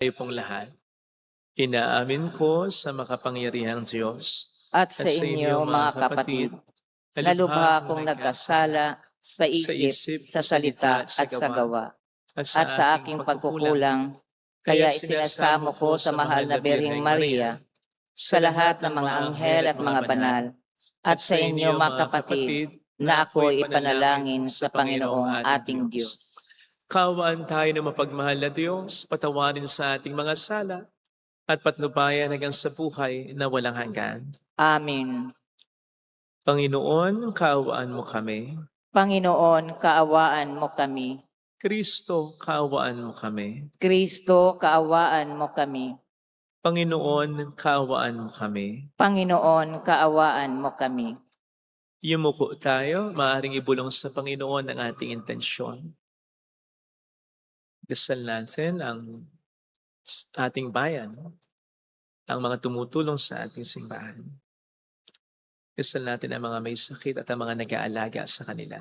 Kayo pong lahat, inaamin ko sa makapangyarihang Diyos at sa inyo, mga kapatid, na lubha akong nagkasala sa isip, sa salita at sa gawa, at sa aking pagkukulang, kaya isinasamo ko sa mahal na Birheng Maria, sa lahat ng mga anghel at mga banal, at sa inyo, mga kapatid, na ako'y ipanalangin sa Panginoong ating Diyos. Kaawaan tayo ng mapagmahal na Diyos, patawarin sa ating mga sala, at patnubayan hanggang sa buhay na walang hanggan. Amen. Panginoon, kaawaan mo kami. Panginoon, kaawaan mo kami. Kristo, kaawaan mo kami. Kristo, kaawaan mo kami. Panginoon, kaawaan mo kami. Panginoon, kaawaan mo kami. Yumuko tayo, maaaring ibulong sa Panginoon ang ating intensyon. Dasal natin ang ating bayan, ang mga tumutulong sa ating simbahan. Dasal natin ang mga may sakit at ang mga nag-aalaga sa kanila.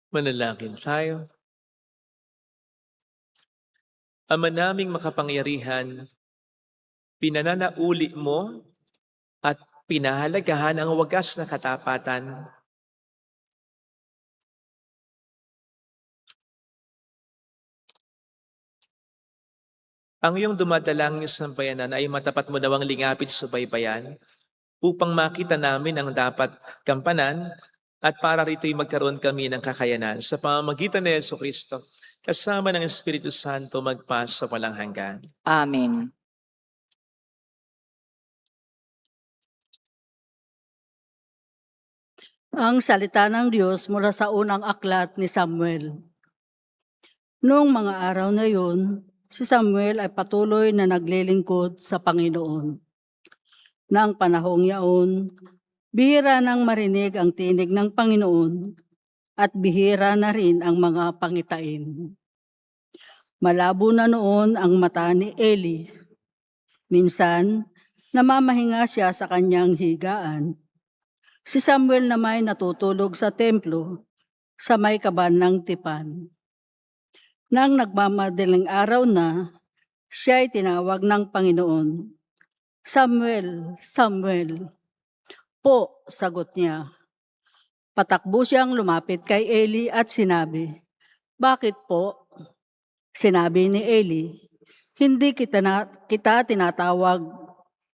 Manalangin tayo. Ama naming makapangyarihan, pinananauli mo at pinahalagahan ang wagas na katapatan. Ang iyong dumadalang sambayanan ay matapat mo nawang lingapit sa baybayan upang makita namin ang dapat gampanan at para rito'y magkaroon kami ng kakayanan sa pamamagitan ni Jesucristo kasama ng Espiritu Santo magpas sa walang hanggan. Amen. Ang salita ng Diyos mula sa unang aklat ni Samuel. Noong mga araw na yun, si Samuel ay patuloy na naglilingkod sa Panginoon. Nang panahong yaon, bihira nang marinig ang tinig ng Panginoon at bihira na rin ang mga pangitain. Malabo na noon ang mata ni Eli. Minsan, namamahinga siya sa kanyang higaan. Si Samuel naman natutulog sa templo sa may kaban ng tipan. Nang nagmamadaling araw na, siya ay tinawag ng Panginoon. Samuel, Samuel. Po, sagot niya. Patakbo siyang lumapit kay Eli at sinabi, "Bakit po?" Sinabi ni Eli, "Hindi kita tinatawag,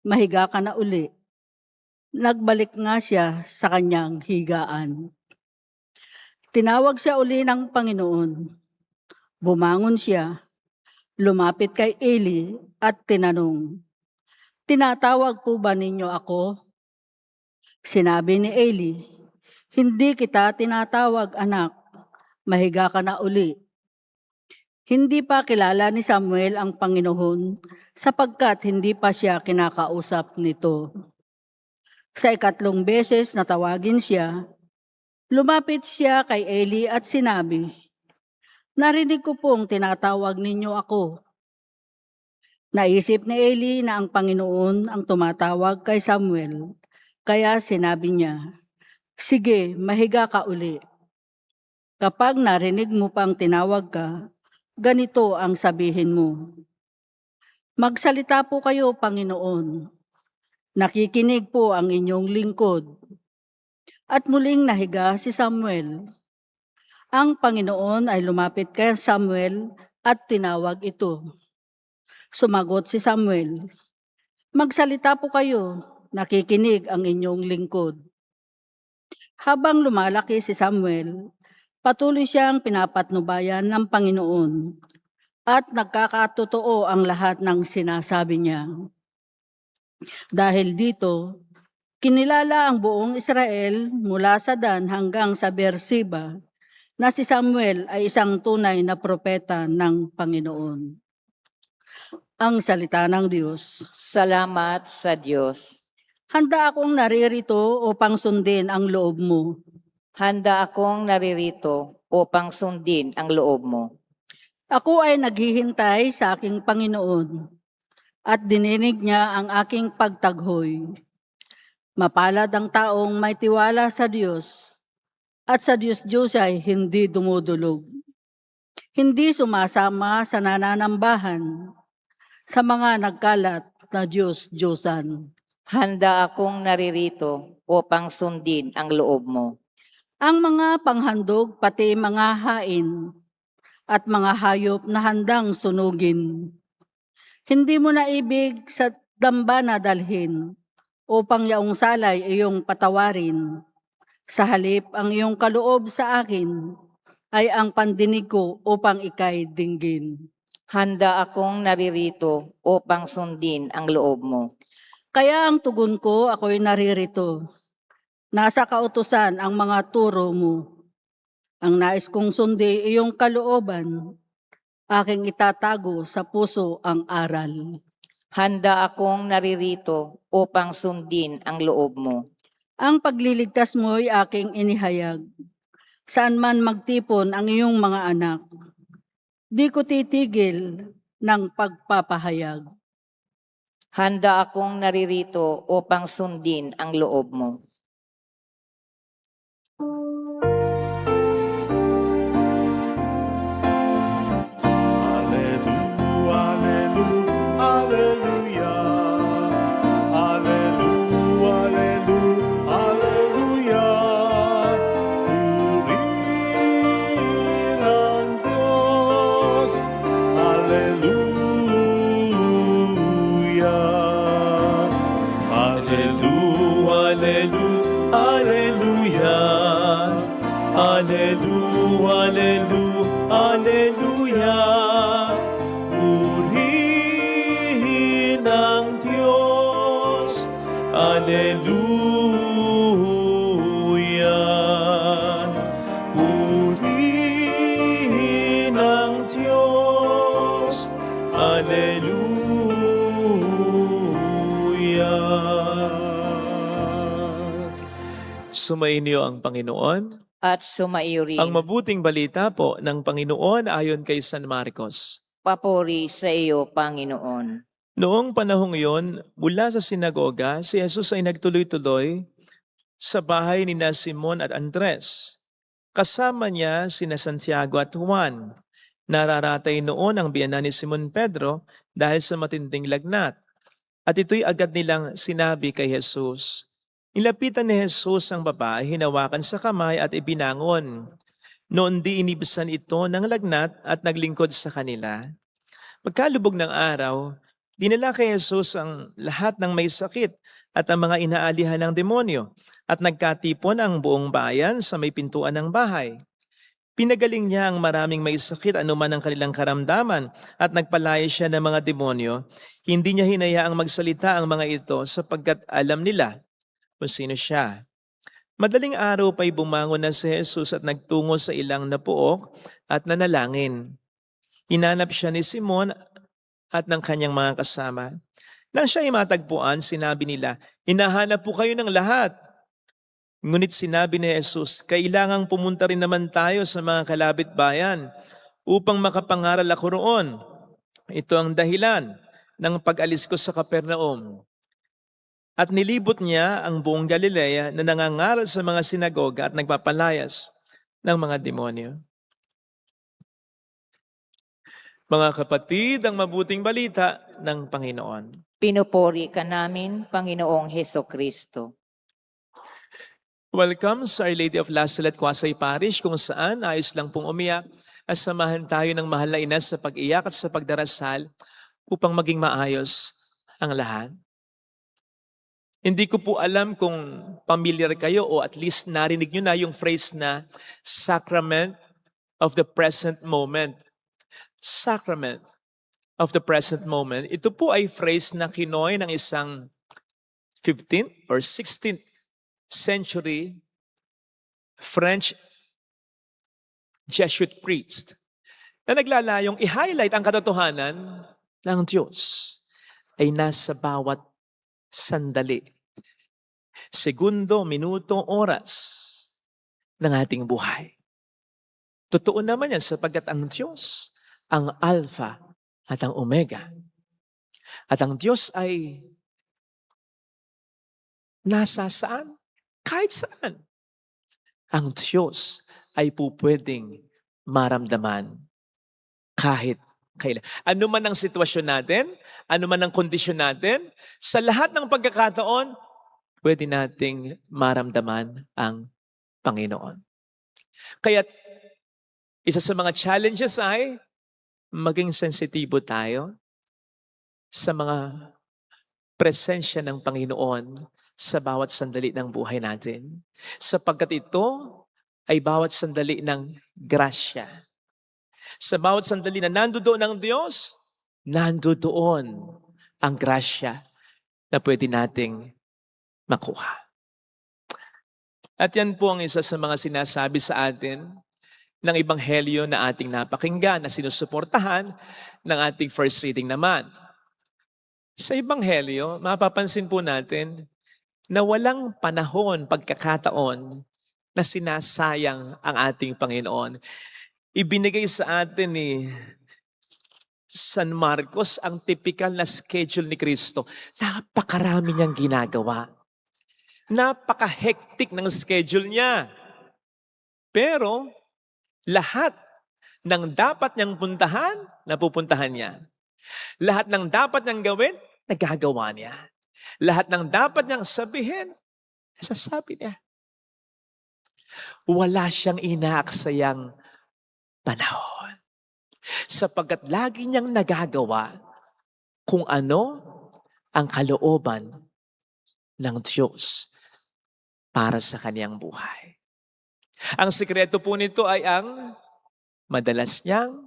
mahiga ka na uli." Nagbalik nga siya sa kanyang higaan. Tinawag siya uli ng Panginoon. Bumangon siya, lumapit kay Eli at tinanong, "Tinatawag po ba ninyo ako?" Sinabi ni Eli, "Hindi kita tinatawag, anak. Mahiga ka na uli." Hindi pa kilala ni Samuel ang Panginoon sapagkat hindi pa siya kinakausap nito. Sa ikatlong beses na tawagin siya, lumapit siya kay Eli at sinabi, "Narinig ko pong tinatawag ninyo ako." Naisip ni Eli na ang Panginoon ang tumatawag kay Samuel, kaya sinabi niya, "Sige, mahiga ka uli. Kapag narinig mo pang tinawag ka, ganito ang sabihin mo, 'Magsalita po kayo, Panginoon. Nakikinig po ang inyong lingkod." At muling nahiga si Samuel. Ang Panginoon ay lumapit kay Samuel at tinawag ito. Sumagot si Samuel, "Magsalita po kayo, nakikinig ang inyong lingkod." Habang lumalaki si Samuel, patuloy siyang pinapatnubayan ng Panginoon at nagkakatotoo ang lahat ng sinasabi niya. Dahil dito, kinilala ang buong Israel mula sa Dan hanggang sa Beersheba na si Samuel ay isang tunay na propeta ng Panginoon. Ang salita ng Diyos. Salamat sa Diyos. Handa akong naririto upang sundin ang loob mo. Handa akong naririto upang sundin ang loob mo. Ako ay naghihintay sa aking Panginoon at dininig niya ang aking pagtaghoy. Mapalad ang taong may tiwala sa Diyos at sa Diyos ay hindi dumudulog. Hindi sumasama sa nananambahan sa mga nagkalat na Diyos-Diyosan. Handa akong naririto upang sundin ang loob mo. Ang mga panghandog pati mga hain at mga hayop na handang sunugin. Hindi mo na ibig sa dambana dalhin upang yaong salay iyong patawarin. Sa halip ang iyong kaloob sa akin ay ang pandinig ko upang ikay dinggin. Handa akong naririto upang sundin ang loob mo. Kaya ang tugon ko, ako'y naririto. Nasa kautusan ang mga turo mo. Ang nais kong sundi iyong kalooban, aking itatago sa puso ang aral. Handa akong naririto upang sundin ang loob mo. Ang pagliligtas mo'y aking inihayag. Saan man magtipon ang iyong mga anak, di ko titigil ng pagpapahayag. Handa akong naririto upang sundin ang loob mo. Hallelujah! Purihin ang Diyos. Hallelujah! Purihin ang Diyos. Hallelujah! Sumainyo ang Panginoon. At sumaiyo rin. Ang mabuting balita po ng Panginoon ayon kay San Marcos. Papuri sa iyo, Panginoon. Noong panahong iyon, mula sa sinagoga, si Jesus ay nagtuloy-tuloy sa bahay ni Simon at Andres. Kasama niya sina Santiago at Juan. Nararatay noon ang biyanan ni Simon Pedro dahil sa matinding lagnat. At ito'y agad nilang sinabi kay Jesus. Nilapitan ni Jesus ang babae, hinawakan sa kamay at ibinangon. Noon di inibisan ito ng lagnat at naglingkod sa kanila. Pagkalubog ng araw, dinala kay Jesus ang lahat ng may sakit at ang mga inaalihan ng demonyo at nagkatipon ang buong bayan sa may pintuan ng bahay. Pinagaling niya ang maraming may sakit anuman ang kanilang karamdaman at nagpalaya siya ng mga demonyo. Hindi niya hinayaang magsalita ang mga ito sapagkat alam nila kung sino siya. Madaling araw pa'y bumangon na si Jesus at nagtungo sa ilang napuok at nanalangin. Hinanap siya ni Simon at ng kanyang mga kasama. Nang siya ay matagpuan, sinabi nila, "Hinahanap po kayo ng lahat." Ngunit sinabi ni Jesus, "Kailangang pumunta rin naman tayo sa mga kalapit bayan upang makapangaral ako roon. Ito ang dahilan ng pag-alis ko sa Capernaum." At nilibot niya ang buong Galilea na nangangaral sa mga sinagoga at nagpapalayas ng mga demonyo. Mga kapatid, ang mabuting balita ng Panginoon. Pinupuri ka namin, Panginoong Hesukristo. Welcome sa Our Lady of La Salette, Quasay Parish, kung saan ayos lang pong umiyak at samahan tayo ng mahal na ina sa pag-iyak at sa pagdarasal upang maging maayos ang lahat. Hindi ko po alam kung familiar kayo o at least narinig nyo na yung phrase na Sacrament of the Present Moment. Sacrament of the Present Moment. Ito po ay phrase na kinoy ng isang 15th or 16th century French Jesuit priest na naglalayong i-highlight ang katotohanan ng Diyos ay nasa bawat sandali, segundo, minuto, oras ng ating buhay. Totoo naman yan sapagkat ang Diyos ang Alpha at ang Omega. At ang Diyos ay nasa saan? Kahit saan. Ang Diyos ay pupwedeng maramdaman kahit kailan. Ano man ang sitwasyon natin, ano man ang kondisyon natin, sa lahat ng pagkakataon, pwede nating maramdaman ang Panginoon. Kaya isa sa mga challenges ay maging sensitibo tayo sa mga presensya ng Panginoon sa bawat sandali ng buhay natin. Sapagkat ito ay bawat sandali ng grasya. Sa bawat sandali na nandoon ang Diyos, nandoon ang grasya na pwede nating makuha. At yan po ang isa sa mga sinasabi sa atin ng Ebanghelyo na ating napakinggan, na sinusuportahan ng ating first reading naman. Sa Ebanghelyo, mapapansin po natin na walang panahon, pagkakataon na sinasayang ang ating Panginoon. Ibinigay sa atin ni San Marcos ang typical na schedule ni Kristo. Napakarami niyang ginagawa. Napaka-hectic ng schedule niya. Pero lahat ng dapat niyang puntahan, napupuntahan niya. Lahat ng dapat niyang gawin, nagagawa niya. Lahat ng dapat niyang sabihin, nasasabi niya. Wala siyang inaaksayang panahon. Sapagkat lagi niyang nagagawa kung ano ang kalooban ng Diyos para sa kaniyang buhay. Ang sikreto po nito ay ang madalas niyang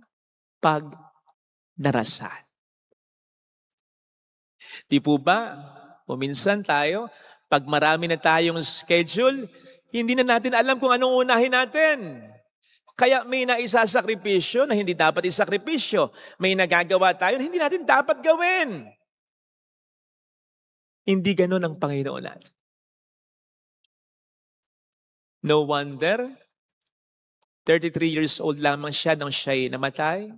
pagdarasal. Di po ba, minsan tayo, pag marami na tayong schedule, hindi na natin alam kung anong unahin natin. Kaya may naisasakripisyo na hindi dapat isakripisyo. May nagagawa tayo na hindi natin dapat gawin. Hindi ganun ang Panginoon natin. No wonder, 33 years old lamang siya nung siya'y namatay.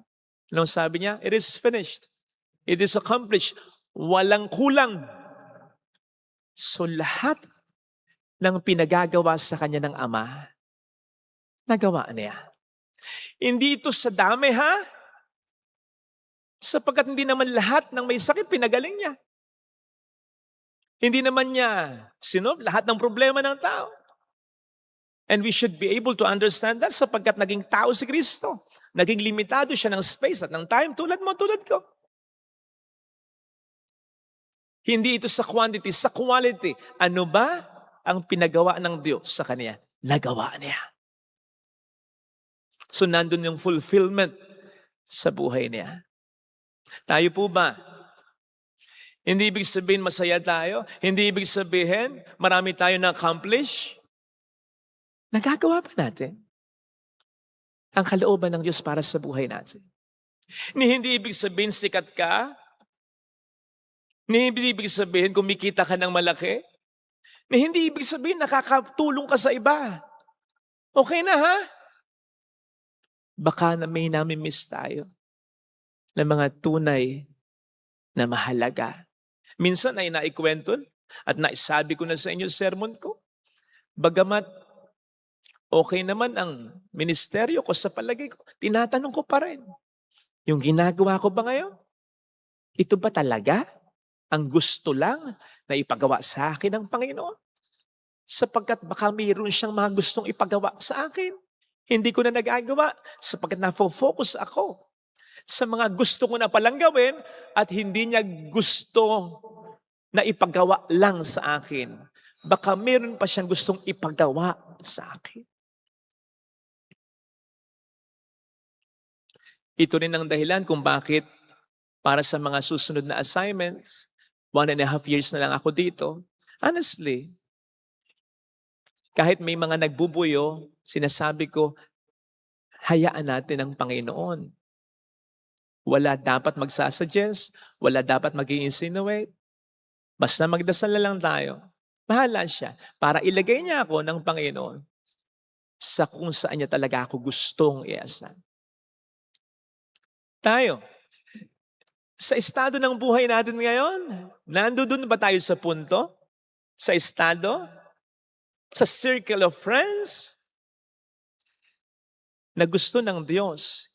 Anong sabi niya? It is finished. It is accomplished. Walang kulang. So lahat ng pinagagawa sa kanya ng Ama, nagawa niya. Hindi ito sa dami, ha? Sapagkat hindi naman lahat ng may sakit pinagaling niya. Hindi naman niya sinob lahat ng problema ng tao. And we should be able to understand that sapagkat naging tao si Kristo. Naging limitado siya ng space at ng time tulad mo, tulad ko. Hindi ito sa quantity, sa quality. Ano ba ang pinagawa ng Diyos sa kanya? Nagawa niya. So nandun yung fulfillment sa buhay niya. Tayo po ba? Hindi ibig sabihin masaya tayo? Hindi ibig sabihin marami tayo na-accomplish? Nagagawa pa natin ang kalooban ng Diyos para sa buhay natin. Hindi ibig sabihin sikat ka? Hindi ibig sabihin kumikita ka ng malaki? Hindi ibig sabihin nakakatulong ka sa iba? Okay na, ha? Baka na may nami-miss tayo ng mga tunay na mahalaga. Minsan ay naikwento at naisabi ko na sa inyo sermon ko. Bagamat okay naman ang ministeryo ko sa palagay ko, tinatanong ko pa rin, yung ginagawa ko ba ngayon? Ito ba talaga ang gusto lang na ipagawa sa akin ng Panginoon? Sapagkat baka mayroon siyang mga gustong ipagawa sa akin. Hindi ko na nagagawa sapagkat na-focus ako sa mga gusto ko na palang gawin at hindi niya gusto na ipagawa lang sa akin. Baka meron pa siyang gustong ipagawa sa akin. Ito rin ang dahilan kung bakit para sa mga susunod na assignments, 1.5 years na lang ako dito. Honestly, kahit may mga nagbubuyo, sinasabi ko, hayaan natin ang Panginoon. Wala dapat magsasuggest, wala dapat mag-i-insinuate. Basta magdasal na lang tayo. Bahala siya para ilagay niya ako ng Panginoon sa kung saan niya talaga ako gustong iasan. Tayo, sa estado ng buhay natin ngayon, nandoon ba tayo sa punto sa estado, sa circle of friends, na gusto ng Diyos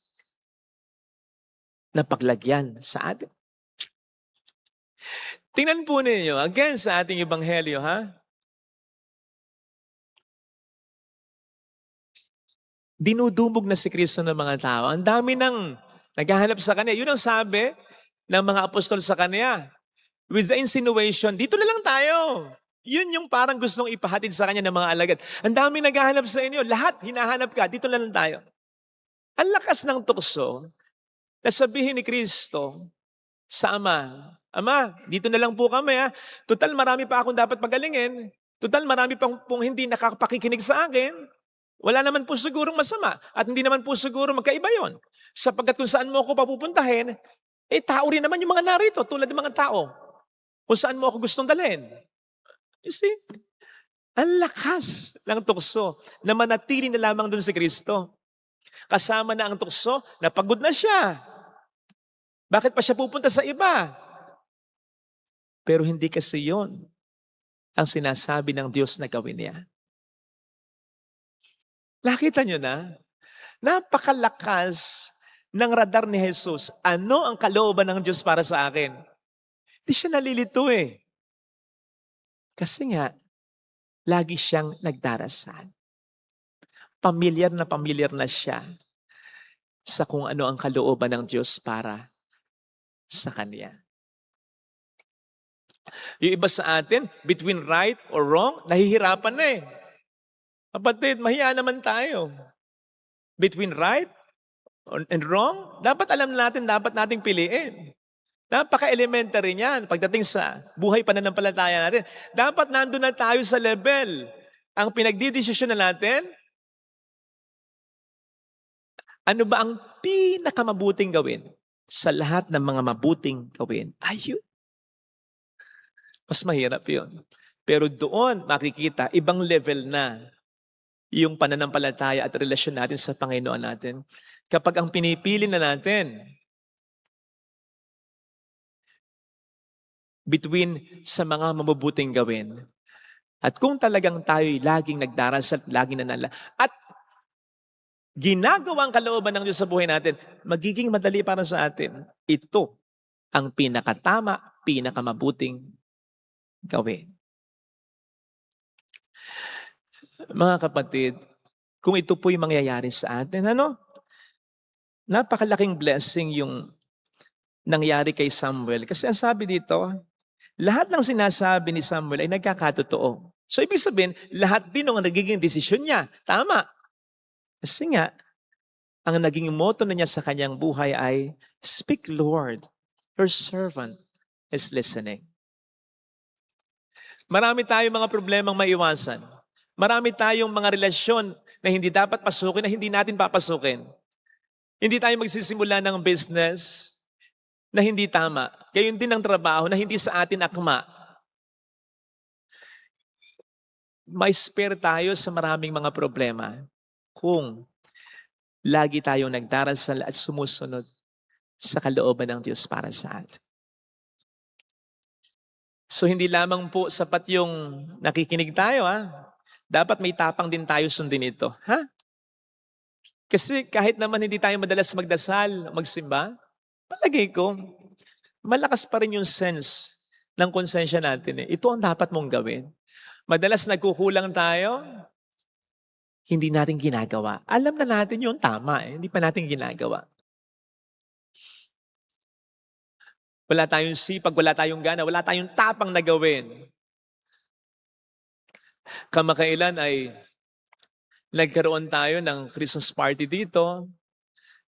na paglagyan sa atin. Tingnan po ninyo, again sa ating ebanghelyo, ha? Dinudumog na si Kristo ng mga tao. Ang dami nang naghahanap sa Kanya. Yun ang sabi ng mga apostol sa Kanya. With the insinuation, dito na lang tayo. Yun yung parang gustong ipahatid sa Kanya ng mga alagad. Ang dami naghahanap sa inyo. Lahat hinahanap ka. Dito na lang tayo. Ang lakas ng tukso na sabihin ni Kristo sa Ama, Ama, dito na lang po kami. Ha? Total, marami pa akong dapat pagalingin. Total, marami pong hindi nakapakikinig sa akin. Wala naman po sigurong masama at hindi naman po siguro magkaiba yon. Sapagkat kung saan mo ako papupuntahin, tao rin naman yung mga narito tulad ng mga tao. Kung saan mo ako gustong dalhin. You see? Ang lakas ng tukso na manatili na lamang dun si Kristo. Kasama na ang tukso na pagod na siya. Bakit pa siya pupunta sa iba? Pero hindi kasi yon ang sinasabi ng Diyos na gawin niya. Nakita nyo na? Napakalakas ng radar ni Jesus. Ano ang kalooban ng Diyos para sa akin? Hindi siya nalilito eh. Kasi nga, lagi siyang nagdarasal. Pamilyar na siya sa kung ano ang kalooban ng Diyos para sa Kanya. Yung iba sa atin, between right or wrong, nahihirapan na eh. Kapatid, mahiya naman tayo. Between right and wrong, dapat alam natin, dapat nating piliin. Napaka-elementary niyan pagdating sa buhay pananampalataya natin. Dapat nandun na tayo sa level. Ang pinagdidesisyon na natin, ano ba ang pinakamabuting gawin sa lahat ng mga mabuting gawin? Ayun. Mas mahirap yun. Pero doon makikita, ibang level na yung pananampalataya at relasyon natin sa Panginoon natin. Kapag ang pinipili na natin between sa mga mabubuting gawin at kung talagang tayo'y laging nagdarasal at laging nanala at ginagawa ang kalooban ng Diyos sa buhay natin, magiging madali para sa atin. Ito ang pinakatama, pinakamabuting gawin. Mga kapatid, kung ito po'y mangyayari sa atin, napakalaking blessing yung nangyari kay Samuel. Kasi ang sabi dito, lahat ng sinasabi ni Samuel ay nagkakatotoo. So ibig sabihin, lahat din ng nagiging desisyon niya, tama. Kasi nga, ang naging motto na niya sa kanyang buhay ay, Speak Lord, your servant is listening. Marami tayong mga problemang maiwasan. Marami tayong mga relasyon na hindi dapat pasukin, na hindi natin papasukin. Hindi tayo magsisimula ng business na hindi tama. Gayon din ang trabaho na hindi sa atin akma. May spare tayo sa maraming mga problema kung lagi tayong nagdarasal at sumusunod sa kalooban ng Diyos para sa atin. So hindi lamang po sapat yung nakikinig tayo, dapat may tapang din tayo sundin ito. Kasi kahit naman hindi tayo madalas magdasal, magsimba, palagay ko, malakas pa rin yung sense ng konsensya natin. Ito ang dapat mong gawin. Madalas nagkukulang tayo, hindi natin ginagawa. Alam na natin yung tama, hindi pa natin ginagawa. Wala tayong sipag, wala tayong gana, wala tayong tapang na gawin. Kamakailan ay nagkaroon tayo ng Christmas party dito.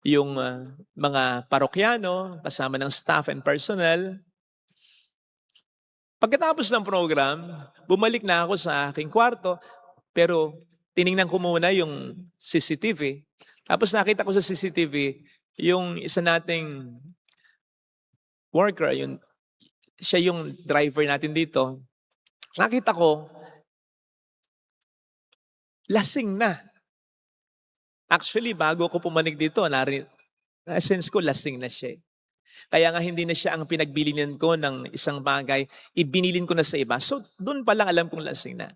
Yung mga parokyano, kasama ng staff and personnel. Pagkatapos ng program, bumalik na ako sa aking kwarto, pero tiningnan ko muna yung CCTV. Tapos nakita ko sa CCTV, yung isa nating worker, siya yung driver natin dito. Nakita ko, lasing na. Actually, bago ko pumanig dito, na-sense ko lasing na siya. Kaya nga hindi na siya ang pinagbilinan ko ng isang bagay, ibinilin ko na sa iba. So doon pa lang alam kong lasing na.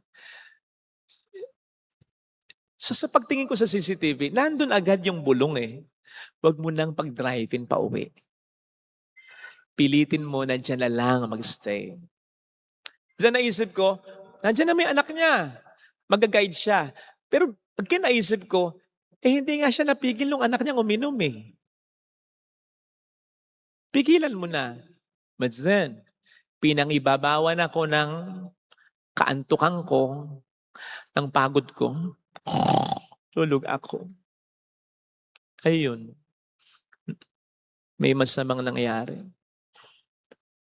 So sa pagtingin ko sa CCTV, nandun agad yung bulong eh. Huwag mo nang pag-drive-in pa uwi. Pilitin mo na dyan na lang magstay. Diyan naisip ko, nandiyan na may anak niya. Mag-guide siya. Pero pag kinaisip ko, hindi nga siya napigil nung anak niya uminom eh. Pigilan mo na. But then, pinangibabawan ako ng kaantukan ko, ng pagod ko. Tulog ako. Ayun. May masamang nangyari.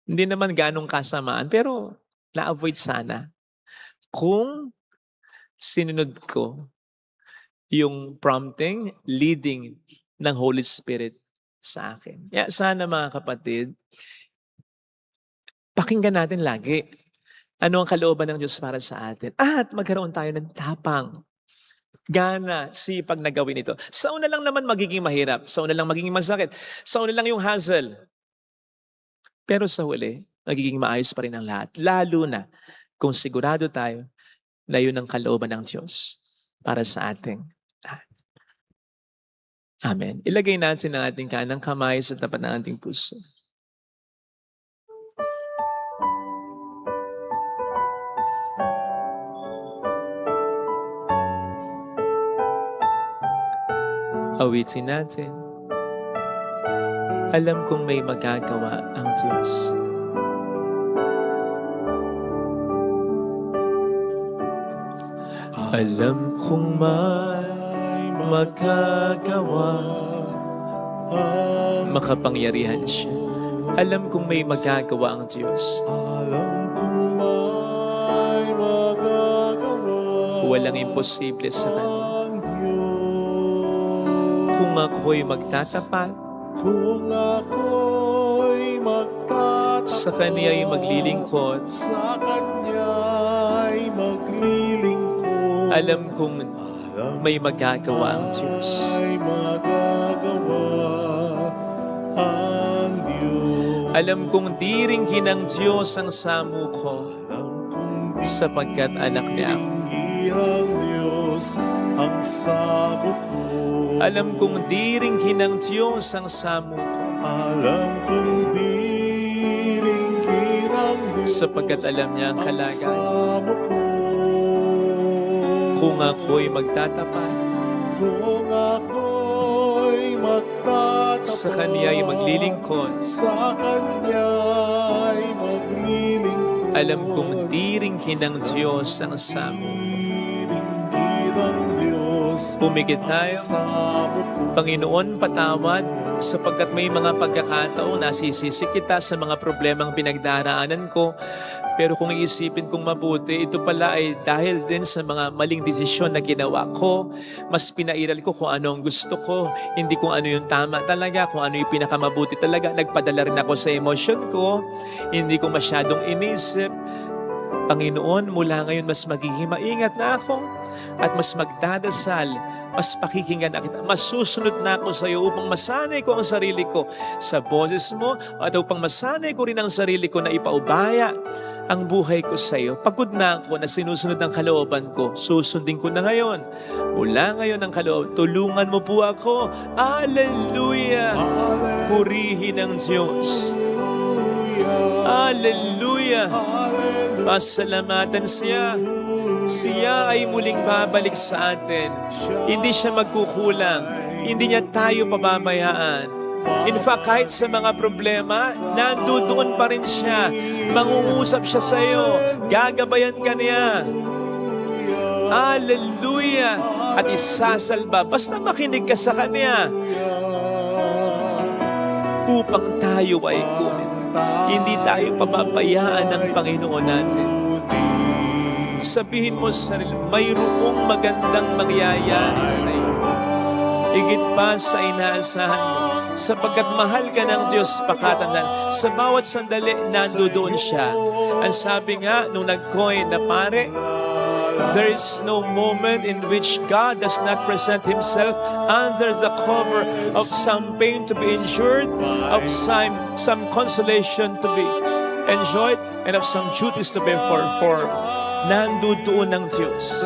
Hindi naman ganong kasamaan, pero na-avoid sana. Kung sinunod ko yung prompting, leading ng Holy Spirit sa akin. Kaya sana mga kapatid, pakinggan natin lagi ano ang kalooban ng Diyos para sa atin. At magkaroon tayo ng tapang, gana, sipag na gawin ito. Sa una lang naman magiging mahirap. Sa una lang magiging masakit. Sa una lang yung hassle. Pero sa huli, magiging maayos pa rin ang lahat. Lalo na kung sigurado tayo na yun ang kalooban ng Diyos para sa ating lahat. Amen. Ilagay natin ang ating kanang kamay sa tapat ng ating puso. Awitin natin. Alam kong may magagawa ang Diyos. Alam kong may magagawa. Makapangyarihan siya. Alam kong may magagawa ang Diyos. Alam kong may magagawa. Walang imposible sa Kanya. Ang Diyos. Kung ako'y magtatapat, Kung ako'y magtatapat, sa Kanya'y maglilingkod, sa Kanya'y maglilingkod. alam kong may magagawa ang Diyos. May magagawa ang Diyos. Alam kong diringhin ng Diyos ang samo ko, Alam kong sapagkat anak niya ako. diringgin ng Diyos ang sabo ko. Alam kong diringhin ng Diyos ang samo ko, Alam kong diringgin ng Diyos sapagkat alam niya ang kalagayan. sabo ko. Kung ako'y magtatapat, Kung ako'y magtatapat, sa Kanya'y maglilingkod, sa Kanya'y maglilingkod. alam kong diringhin ng Diyos ang samo. Diringgin ng Diyos Pumigit tayo. ang sabo ko. Panginoon, patawad sapagkat may mga pagkakataon nasisisi kita sa mga problemang pinagdaraanan ko. Pero kung iisipin kong mabuti, ito pala ay dahil din sa mga maling desisyon na ginawa ko. Mas pinairal ko kung ano ang gusto ko, hindi kung ano yung tama talaga, kung ano yung pinakamabuti talaga. Nagpadala rin ako sa emosyon ko, hindi ko masyadong inisip. Panginoon, mula ngayon mas magiging maingat na ako at mas magdadasal, mas pakikinggan na kita. Masusunod na ako sa iyo upang masanay ko ang sarili ko sa boses mo at upang masanay ko rin ang sarili ko na ipaubaya ang buhay ko sa iyo. Pagod na ako na sinusunod ng kalooban ko. Susundin ko na ngayon. Mula ngayon ang kalooban. Tulungan mo po ako. Hallelujah! Purihin ang Diyos. Hallelujah! Pasalamatan siya. Siya ay muling babalik sa atin. Hindi siya magkukulang. Hindi niya tayo pababayaan. In fact, kahit sa mga problema, nandoon pa rin siya. Mangungusap siya sa iyo. Gagabayan ka niya. Hallelujah! At isasalba. Basta makinig ka sa Kanya. Upang tayo ay kunin. Hindi tayo pababayaan ng Panginoon natin. Sabihin mo sa sarili, mayroong magandang mangyayari sa iyo. Higit pa sa inaasahan mo. Sapagkat mahal ka ng Diyos, pakatandaan. Sa bawat sandali, nandoon siya. Ang sabi nga, nung nag-coin na pare, There is no moment in which God does not present Himself under the cover of some pain to be endured, of some consolation to be enjoyed, and of some duties to be performed. Nandoon ang Diyos.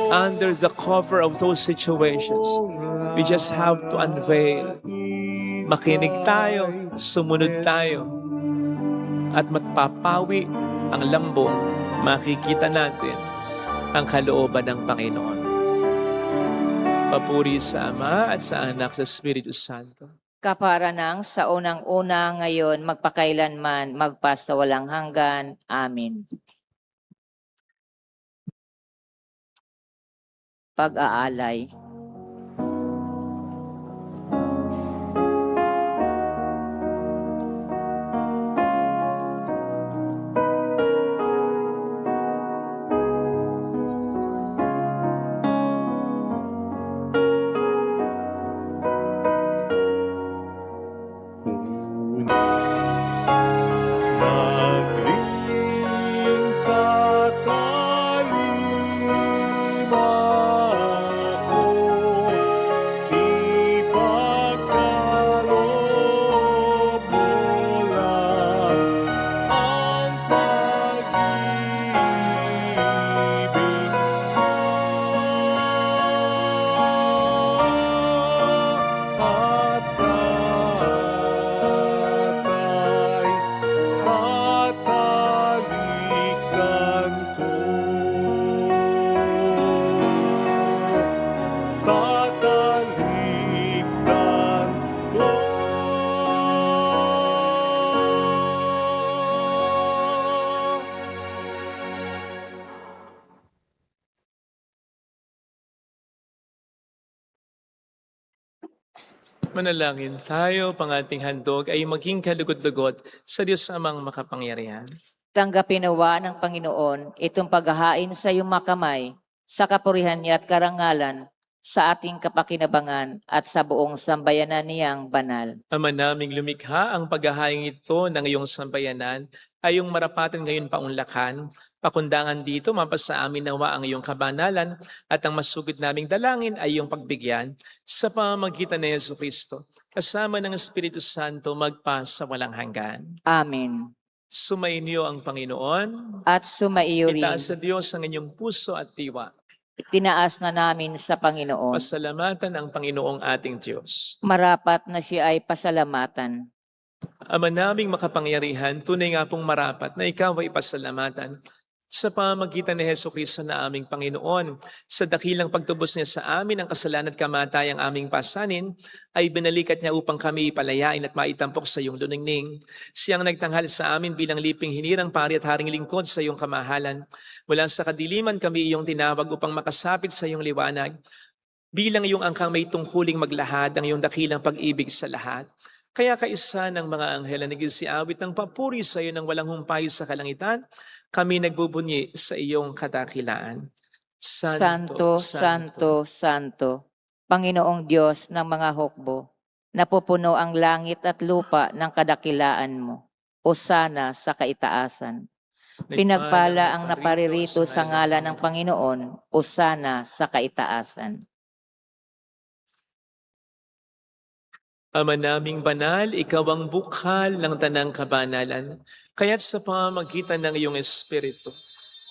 Under the cover of those situations, we just have to unveil. Makinig tayo, sumunod tayo, at magpapawi ang lambong, makikita natin ang kalooban ng Panginoon. Papuri sa Ama at sa Anak sa Espiritu Santo. Kapara ng sa unang-una ngayon, magpakailanman, magpasawalang hanggan. Amen. Pag-aalay. Nagling katalima ko, ipagkaloob mo lang ang pag-ibig mo. At tatalikan ko. Tatalikdan ko. Manalangin tayo, pang ating handog ay maging kalugod-lugod sa Diyos Amang makapangyarihan. Tanggapin nawa ng Panginoon itong paghahain sa iyong makamay, sa kapurihan niya at karangalan, sa ating kapakinabangan at sa buong sambayanan niyang banal. Ama naming lumikha, ang paghahain ito ng iyong sambayanan ay iyong marapatan ngayon paunlakan. Pakundangan dito, mapasa amin nawa ang iyong kabanalan at ang masugid naming dalangin ay iyong pagbigyan sa pamamagitan ni Jesucristo. Kasama ng Espiritu Santo magpa sa walang hanggan. Amen. Sumainyo ang Panginoon. At sumaiyo rin. Itaas sa Diyos ang inyong puso at diwa. Tinaas na namin sa Panginoon. Pasalamatan ang Panginoong ating Diyos. Marapat na siya ay pasalamatan. Ama naming makapangyarihan, tunay nga pong marapat na ikaw ay pasalamatan sa pamamagitan ni Jesucristo na aming Panginoon. Sa dakilang pagtubos niya sa amin ang kasalanan at kamatayang aming pasanin, ay binalikat niya upang kami ipalayain at maitampok sa iyong luningning. Siyang nagtanghal sa amin bilang liping hinirang pari at haring lingkod sa iyong kamahalan. Mula sa kadiliman kami iyong tinawag upang makasapit sa iyong liwanag. Bilang iyong angkang may tungkuling maglahad ang iyong dakilang pag-ibig sa lahat. Kaya kaisa ng mga anghel na nagsiawit ng papuri sa iyo ng walang humpay sa kalangitan, kami nagbubunyi sa iyong kadakilaan. Santo, Santo, Santo, Panginoong Diyos ng mga hukbo, napupuno ang langit at lupa ng kadakilaan mo. Hosana sa kaitaasan. Pinagpala ang naparirito sa ngalan ng Panginoon. Hosana sa kaitaasan. Ama naming banal, ikaw ang bukhal ng tanang kabanalan, kaya't sa pamamagitan ng iyong Espiritu,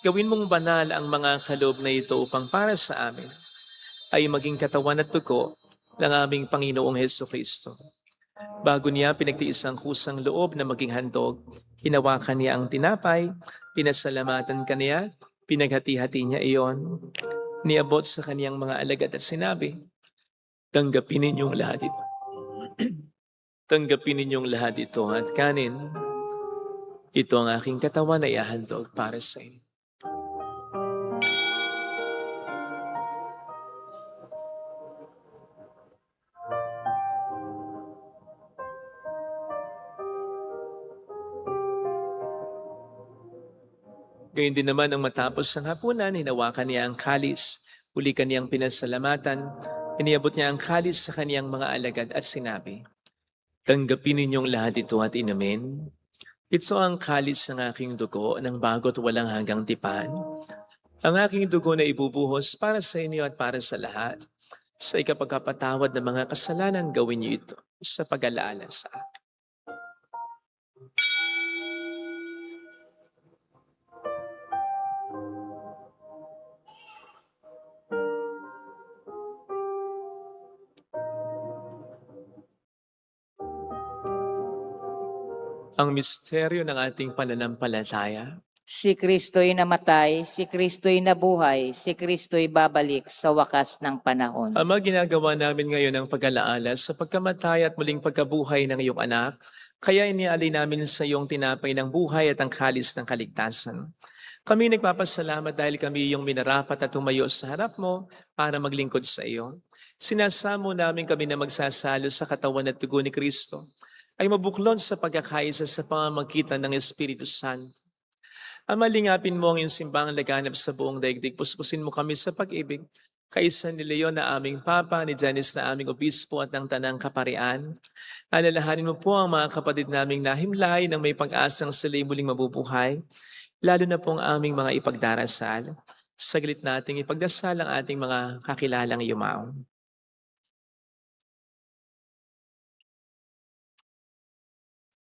gawin mong banal ang mga kaloob na ito upang para sa amin ay maging katawan at dugo ng aming Panginoong Jesucristo. Bago niya pinagtiis ang kusang loob na maging handog, hinawakan niya ang tinapay, pinasalamatan ka niya, pinaghati-hati niya iyon, niabot sa kaniyang mga alagad at sinabi, tanggapin ninyong lahat ito. Tanggapin ninyong lahat ito at kanin. Ito ang aking katawan na ihahandog para sa inyo. Gayun din naman ang matapos ng hapunan, hinawakan niya ang kalis, uli kaniyang pinasalamatan, iniabot niya ang kalis sa kaniyang mga alagad at sinabi, tanggapin ninyong lahat ito at inumin. Ito ang kalis ng aking dugo ng bago't walang hanggang tipan. Ang aking dugo na ibubuhos para sa inyo at para sa lahat. Sa ikapagkapatawad ng mga kasalanan, gawin niyo ito sa pag-alaala sa akin. Ang misteryo ng ating pananampalataya. Si Kristo'y namatay, si Kristo'y nabuhay, si Kristo'y babalik sa wakas ng panahon. Ama, ginagawa namin ngayon ang pag-alaala sa pagkamatay at muling pagkabuhay ng iyong anak, kaya inialay namin sa iyong tinapay ng buhay at ang kalis ng kaligtasan. Kami nagpapasalamat dahil kami iyong minarapat at tumayo sa harap mo para maglingkod sa iyo. Sinasamo namin kami na magsasalo sa katawan at dugo ni Kristo ay mabuklod sa pagkakaisa sa pamamagitan ng Espiritu Santo. Ama, lingapin mo ang iyong simbahang laganap sa buong daigdig. Puspusin mo kami sa pag-ibig. Kaisa ni Leon na aming Papa, ni Janice na aming Obispo at ng Tanang Kaparian. Alalahanin mo po ang mga kapatid naming nahimlay ng may pag-asang sila'y muling mabubuhay, lalo na po ang aming mga ipagdarasal. Saglit nating ipagdasal ang ating mga kakilalang yumao.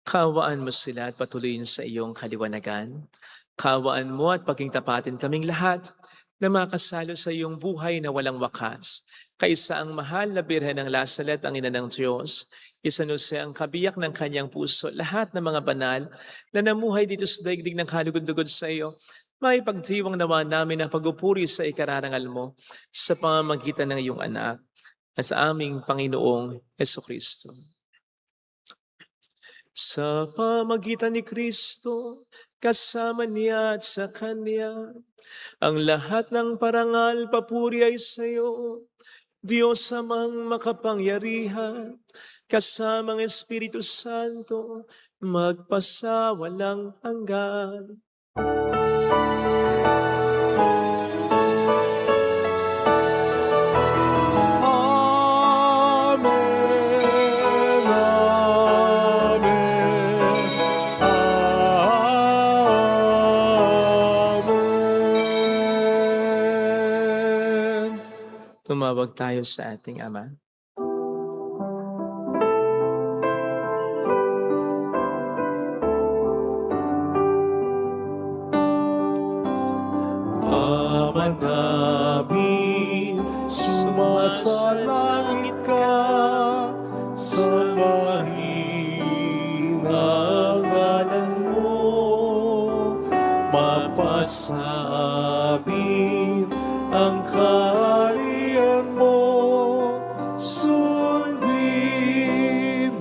Kawaan mo sila at patuloyin sa iyong kaliwanagan. Kawaan mo at paging tapatin kaming lahat na makasalo sa iyong buhay na walang wakas. Kaisa ang mahal na Birhen ng Lasalet, ang ina ng Diyos, Isanuse ang kabiyak ng kanyang puso, lahat ng mga banal na namuhay dito sa daigdig ng kalugod-lugod sa iyo, may pagdiwang nawa namin ang pagupuri sa ikararangal mo sa pamamagitan ng iyong anak at sa aming Panginoong Jesucristo. Sa pamagitan ni Kristo, kasama niya at sa Kanya, ang lahat ng parangal papuri ay sa iyo, Diyos amang makapangyarihan, kasamang Espiritu Santo, magpasawalang hanggan. Tumawag tayo sa ating Ama. Ama namin, sumasalangit ka, sambahin ang ngalan mo, mapasa amin ang kaharian mo, sundin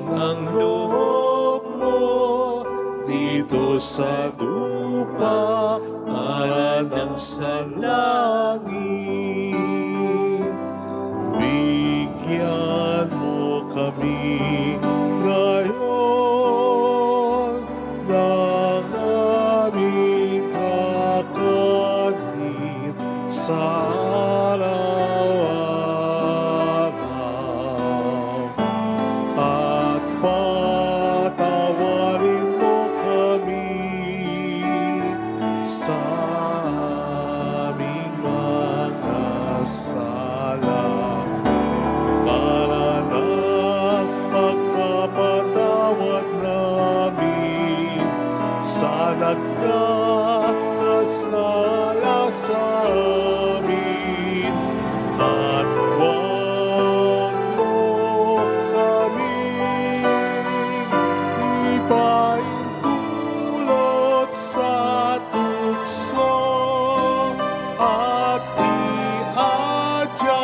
ang loob mo dito sa lupa para ng sa langit. Bigyan mo kami ngayon ng aming kakanin sa araw-araw, at patawarin mo kami sa aming mga sala, para ng pagpapatawad namin sa nagkakasala sa amin, at huwag mo kami ipaintulot sa tukso, at iadya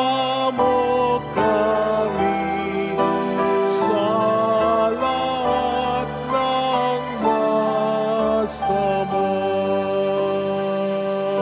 mo kami sa lahat ng masama.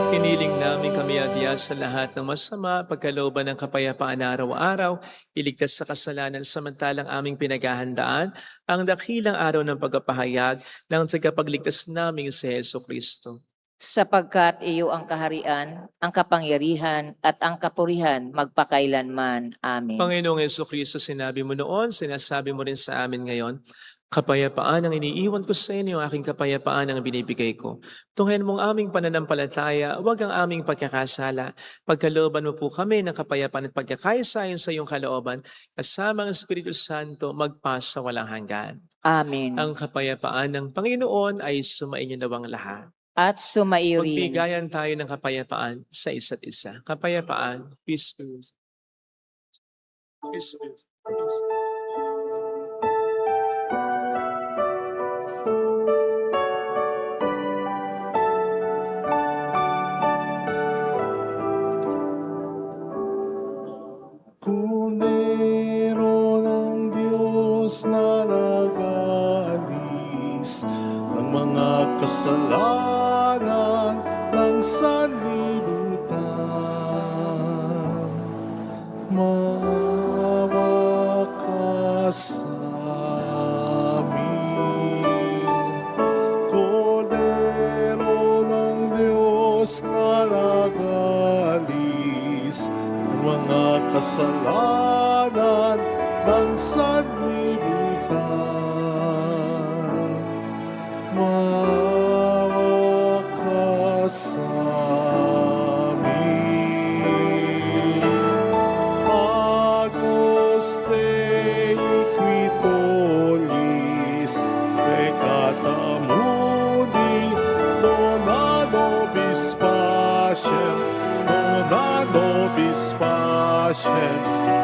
Iniling namin kami adya sa lahat ng masama, pagkalooban ng kapayapaan araw-araw, iligtas sa kasalanan samantalang aming pinaghahandaan ang dakilang araw ng pagpapahayag ng tagapagligtas naming si Jesucristo. Sapagkat iyo ang kaharian, ang kapangyarihan, at ang kapurihan magpakailanman. Amen. Panginoong Jesucristo, sinabi mo noon, sinasabi mo rin sa amin ngayon, Kapayapaan ang iniiwan ko sa inyo, aking kapayapaan ang binibigay ko. Tunghayan mong aming pananampalataya, huwag ang aming pagkakasala. Pagkalooban mo po kami ng kapayapaan at pagkakaisa sa iyong kalooban, kasama ang Espiritu Santo, magpas sa walang hanggan. Amen. Ang kapayapaan ng Panginoon ay sumainyo nawang lahat. At sumaiyo rin. Magbigayan tayo ng kapayapaan sa isa't isa. Kapayapaan, peace be with you. Peace be with you. Peace. Kundero ng Diyos na nag-aalis ng mga kasalanan ng sanlibutan. Maawa ka sa amin. Kordero ng Diyos na nag-aalis ng mga kasalanan ng sanlibutan. Maawa ka sa amin. Agnus Dei qui tollis peccata mundi, dona nobis pacem, dona nobis pacem,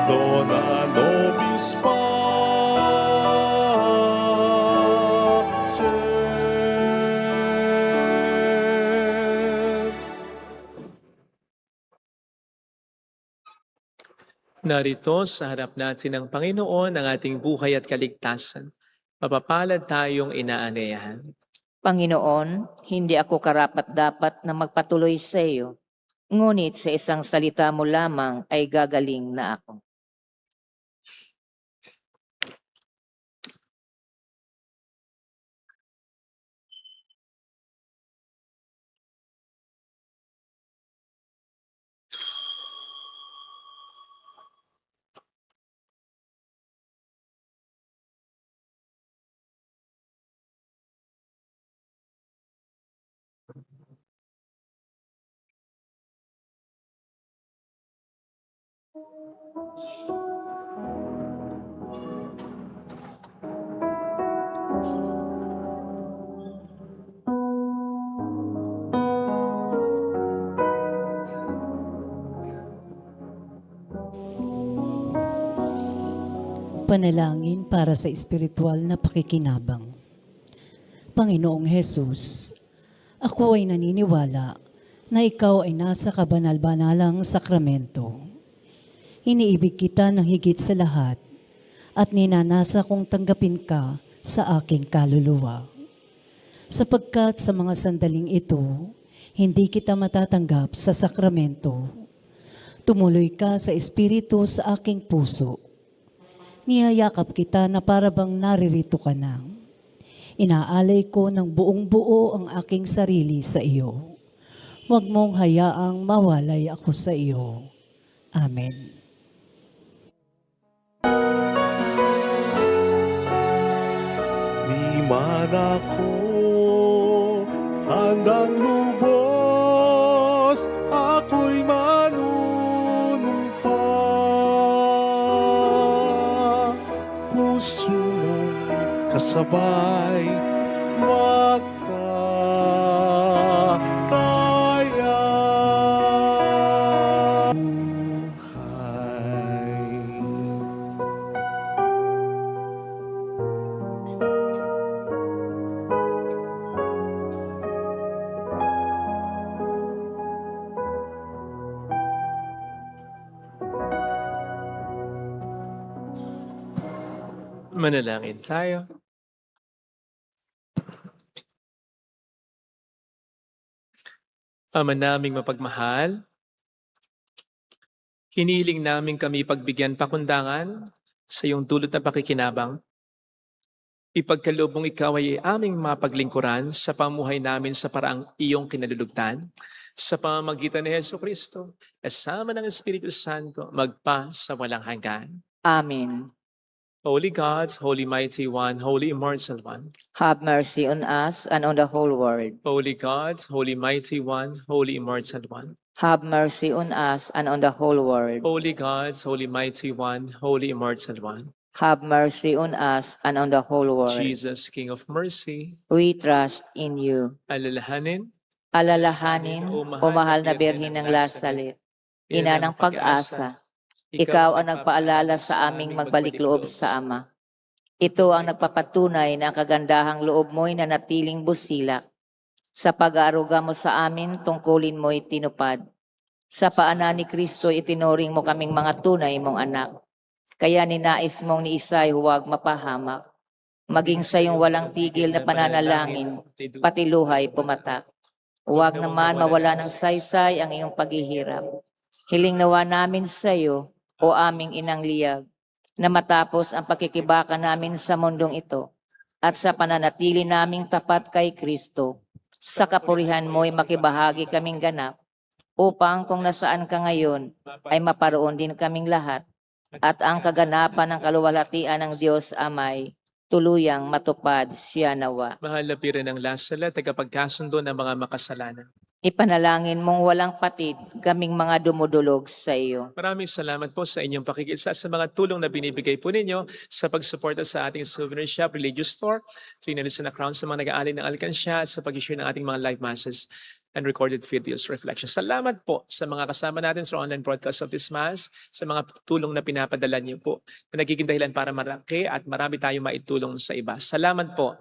dona nobis pacem. Narito sa harap natin ng Panginoon ang ating buhay at kaligtasan. Mapapalad tayong inaangayahan. Panginoon, hindi ako karapat-dapat na magpatuloy sa iyo. Ngunit sa isang salita mo lamang ay gagaling na ako. Panalangin para sa espiritual na pakikinabang. Panginoong Hesus, ako ay naniniwala na ikaw ay nasa kabanal-banalang sakramento. Iniibig kita ng higit sa lahat at ninanasa kong tanggapin ka sa aking kaluluwa. Sapagkat sa mga sandaling ito, hindi kita matatanggap sa sakramento. Tumuloy ka sa espiritu sa aking puso. Niyayakap kita na para bang naririto ka na. Inaalay ko ng buong buo ang aking sarili sa iyo. Huwag mong hayaang mawalay ako sa iyo. Amen. Di man ako handang lubos, ako'y manunumpa. Puso mong kasabay magtataya. Manalangin tayo. Ama naming mapagmahal, hiniling namin kami pagbigyan pakundangan sa iyong dulot na pakikinabang. Ipagkaloob mong ikaw ay aming mapaglingkuran sa pamuhay namin sa paraang iyong kinalulugtan. Sa pamamagitan ni Jesucristo, kasama ng Espiritu Santo, magpa sa walang hanggan. Amen. Holy God, Holy Mighty One, Holy Immortal One. Have mercy on us and on the whole world. Holy God, Holy Mighty One, Holy Immortal One. Have mercy on us and on the whole world. Holy God, Holy Mighty One, Holy Immortal One. Have mercy on us and on the whole world. Jesus, King of Mercy, We trust in you. alalahanin, Alalahanin, o mahal na Birhen ng Lasalit, ina ng pag-asa, ikaw ang nagpaalala sa aming magbalik loob sa Ama. Ito ang nagpapatunay na ang kagandahang loob mo'y nanatiling busilak. Sa pag-aaruga mo sa amin, tungkulin mo'y tinupad. Sa paanan ni Kristo, itinuring mo kaming mga tunay mong anak. Kaya ninais mong ni Isay huwag mapahamak. Maging sa iyong walang tigil na pananalangin, pati luhay pumatak. Huwag naman mawala ng saysay ang iyong paghihirap. Hiling nawa namin sa iyo, o aming inang liyag, na matapos ang pakikibaka namin sa mundong ito, at sa pananatili naming tapat kay Kristo, sa kapurihan mo'y makibahagi kaming ganap, upang kung nasaan ka ngayon, ay maparoon din kaming lahat, at ang kaganapan ng kaluwalhatian ng Diyos Amay, tuluyang matupad siya nawa. mahal na Birhen ng Lasalet, tagapagkasundo ng mga makasalanan. Ipanalangin mong walang patid kaming mga dumudulog sa iyo. Maraming salamat po sa inyong pakikisa sa mga tulong na binibigay po ninyo sa pagsuporta sa ating souvenir shop, religious store, Trinity na Crown sa mga nag-aalay ng alkansya at sa pag-share ng ating mga live masses and recorded videos reflection. Salamat po sa mga kasama natin sa online broadcast of this Mass, sa mga tulong na pinapadala niyo po na nagiging dahilan para marami at marami tayong maitulong sa iba. Salamat po.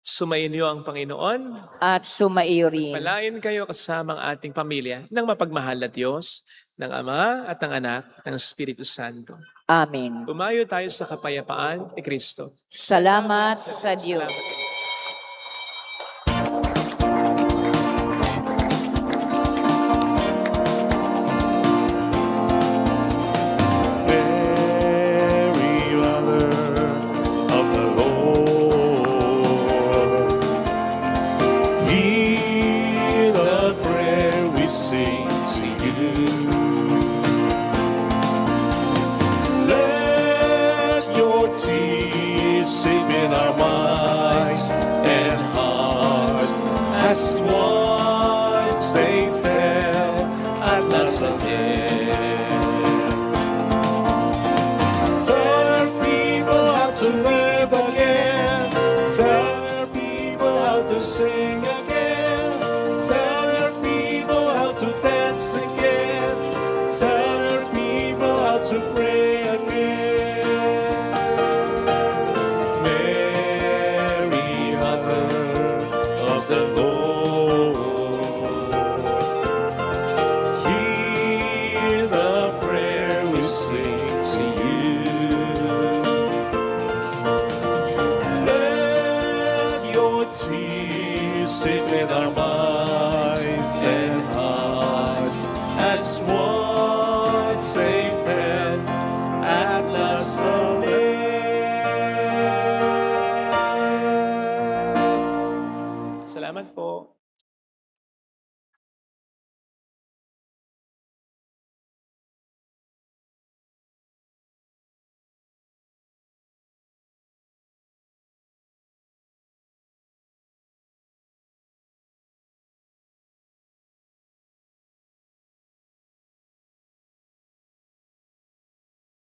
Sumayin niyo ang Panginoon. At sumaiyo rin. Palain kayo kasama ang ating pamilya ng mapagmahal na Diyos, ng Ama at ng Anak, ng Espiritu Santo. Amen. Umayo tayo sa kapayapaan ni Kristo. Salamat sa Diyos. Salamat. Mary, Mother of the Lord, hear the prayer we sing to you. Let your tears sink in our minds and hearts as once they fell at last again. Tell people how to live again. Tell people how to sing again. Tell people how to dance again. Tell people how to pray again. Mary, Mother of the Lord, hear the prayer we sing to you. Let your tears sink in our minds and hearts as once they fell at last again. Salamat po.